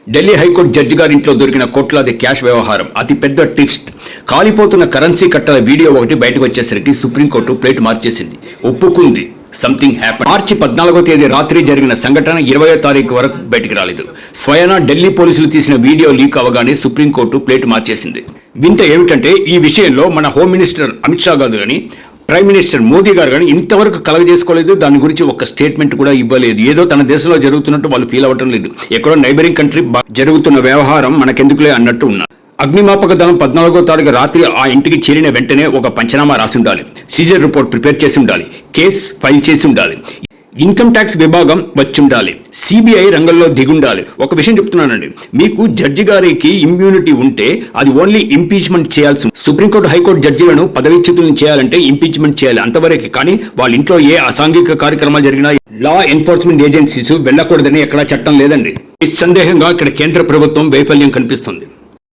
Delhi high court judge గారి ఇంట్లో దొరికిన కోట్లాది క్యాష్ వ్యవహారం అతి పెద్ద ట్విస్ట్. కాలిపోతున్న కరెన్సీ కట్టల వీడియో ఒకటి బయటకు వచ్చేసరికి సుప్రీంకోర్టు ప్లేట్ మార్చేసింది, ఒప్పుకుంది. Something happen. మార్చి 14వ తేదీ రాత్రి జరిగిన సంఘటన 20వ తారీఖు వరకు బయటికి రాలేదు. స్వయానా ఢిల్లీ పోలీసులు తీసిన వీడియో లీక్ అవగానే సుప్రీంకోర్టు ప్లేట్ మార్చేసింది. వింత ఏమిటంటే ఈ విషయంలో మన హోమ్ మినిస్టర్ అమిత్ షా గారు కానీ ప్రైమ్ మినిస్టర్ మోదీ గారు కానీ ఇంతవరకు కలగజేసుకోలేదు. దాని గురించి ఒక స్టేట్మెంట్ కూడా ఇవ్వలేదు. ఏదో తన దేశంలో జరుగుతున్నట్టు వాళ్ళు ఫీల్ అవ్వటం లేదు. ఎక్కడో నైబరింగ్ కంట్రీ జరుగుతున్న వ్యవహారం మనకెందుకులే అన్నట్టు ఉన్నారు. అగ్నిమాపక దళం 14వ తారీఖు రాత్రి ఆ ఇంటికి చేరిన వెంటనే ఒక పంచనామా రాసి ఉండాలి, సీజర్ రిపోర్ట్ ప్రిపేర్ చేసి ఉండాలి, కేసు ఫైల్ చేసి ఉండాలి, ఇన్కమ్ ట్యాక్స్ విభాగం వచ్చి ఉండాలి, సిబిఐ రంగంలో దిగుండాలి. ఒక విషయం చెప్తున్నానండి, మీకు జడ్జి గారికి ఇమ్యూనిటీ ఉంటే అది ఓన్లీ ఇంపీచ్మెంట్ చేయాల్సి. సుప్రీంకోర్టు హైకోర్టు జడ్జిలను పదవీచ్యుతులను చేయాలంటే ఇంపీచ్మెంట్ చేయాలి, అంతవరకు. కానీ వాళ్ళ ఇంట్లో ఏ అసాంఘిక కార్యక్రమాలు జరిగినా లా ఎన్ఫోర్స్మెంట్ ఏజెన్సీస్ వెళ్ళకూడదని ఎక్కడా చట్టం లేదండి. నిస్సందేహంగా ఇక్కడ కేంద్ర ప్రభుత్వం వైఫల్యం కనిపిస్తుంది.